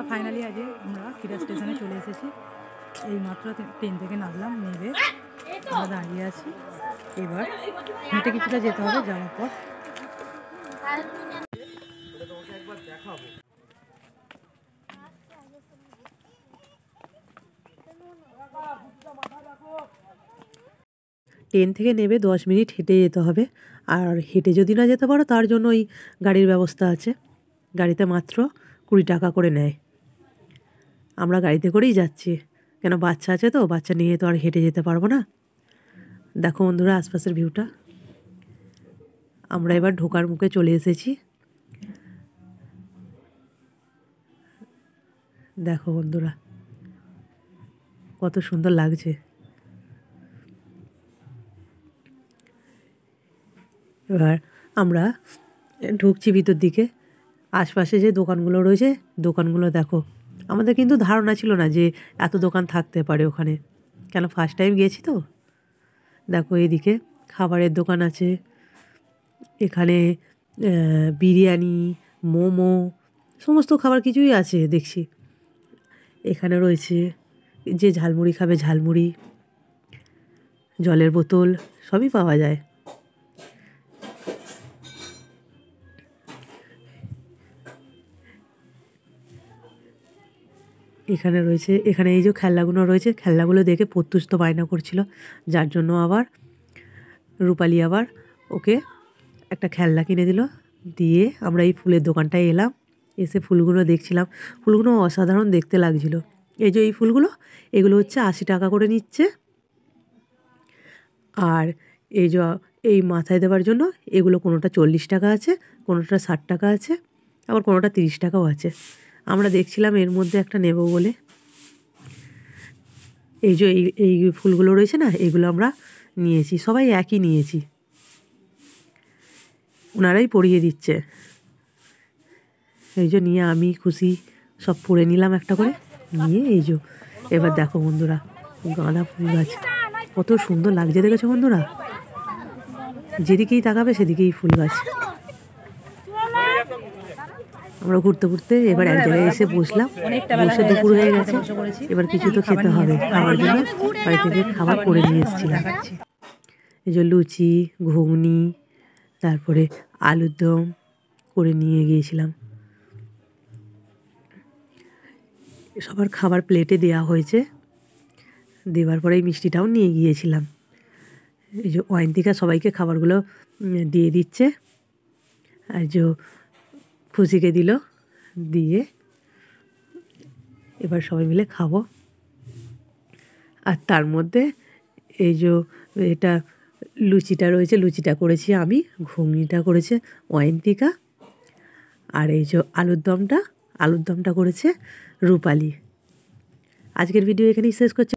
Finally আজ আমরা খিরা স্টেশনে চলে এসেছি। এই মাত্র ট্রেন থেকে নামলাম, নেমে আমরা দাঁড়িয়ে আছি। এবার হেঁটে কিছুটা যেতে হবে, যাওয়ার পর ট্রেন থেকে নেমে 10 মিনিট হেঁটে যেতে হবে। আর হেঁটে যদি না যেতে পারো তার জন্য ওই গাড়ির ব্যবস্থা আছে। গাড়িতে মাত্র 20 টাকা করে নেয়। আমরা গাড়িতে করেই যাচ্ছি, কেন বাচ্চা আছে তো, বাচ্চা নিয়ে তো আর হেঁটে যেতে পারবো না। দেখো বন্ধুরা আশপাশের ভিউটা। আমরা এবার ঢোকার মুখে চলে এসেছি। দেখো বন্ধুরা কত সুন্দর লাগছে। এবার আমরা ঢুকছি ভিতর দিকে। আশপাশে যে দোকানগুলো রয়েছে, দোকানগুলো দেখো। আমাদের কিন্তু ধারণা ছিল না যে এত দোকান থাকতে পারে ওখানে, কেন ফার্স্ট টাইম গিয়েছি তো। দেখো এদিকে খাবারের দোকান আছে, এখানে বিরিয়ানি, মোমো, সমস্ত খাবার কিছুই আছে দেখছি। এখানে রয়েছে যে ঝালমুড়ি খাবে ঝালমুড়ি, জলের বোতল সবই পাওয়া যায়। এখানে রয়েছে, এখানে এই যে খেলনাগুলো রয়েছে, খেলনাগুলো দেখে প্রত্যুষ তো বায়না করছিল, যার জন্য আবার রূপালী আবার ওকে একটা খেলনা কিনে দিল। দিয়ে আমরা এই ফুলের দোকানটায় এলাম, এসে ফুলগুলো দেখছিলাম। ফুলগুলো অসাধারণ দেখতে লাগছিল। এই যে এই ফুলগুলো, এগুলো হচ্ছে 80 টাকা করে নিচ্ছে। আর এই যে এই মাথায় দেওয়ার জন্য এগুলো কোনোটা 40 টাকা আছে, কোনোটা 60 টাকা আছে, আবার কোনোটা 30 টাকাও আছে। আমরা দেখছিলাম এর মধ্যে একটা নেব বলে। এই যে এই ফুলগুলো রয়েছে না, এগুলো আমরা নিয়েছি, সবাই একই নিয়েছি, ওনারাই পরিয়ে দিচ্ছে। এই যে নিয়ে আমি খুশি, সব পরে নিলাম একটা করে নিয়ে। এই যে এবার দেখো বন্ধুরা গাঁদা ফুল গাছ কত সুন্দর লাগছে, দেখেছো বন্ধুরা? যেদিকেই তাকাবে সেদিকেই ফুল গাছ। আমরা ঘুরতে ঘুরতে এবার এক জায়গায় এসে বসলাম, বসে দুপুর হয়ে গেছে, এবার কিছু তো খেতে হবে। খাওয়ার জন্য বাড়ি থেকে খাবার করে নিয়ে এসেছিলাম। এই যে লুচি, ঘুগনি, তারপরে আলুর দম করে নিয়ে গিয়েছিলাম। সবার খাবার প্লেটে দেওয়া হয়েছে, দেওয়ার পরে এই মিষ্টিটাও নিয়ে গিয়েছিলাম। এই যে অয়ন্তিকা সবাইকে খাবারগুলো দিয়ে দিচ্ছে, আর যে খুশিকে দিল, দিয়ে এবার সবাই মিলে খাবো। আর তার মধ্যে এই যে এটা লুচিটা রয়েছে, লুচিটা করেছি আমি, ঘুগনিটা করেছে অয়ন্তিকা, আর এই যে আলুর দমটা করেছে রূপালী। আজকের ভিডিও এখানেই শেষ করছি।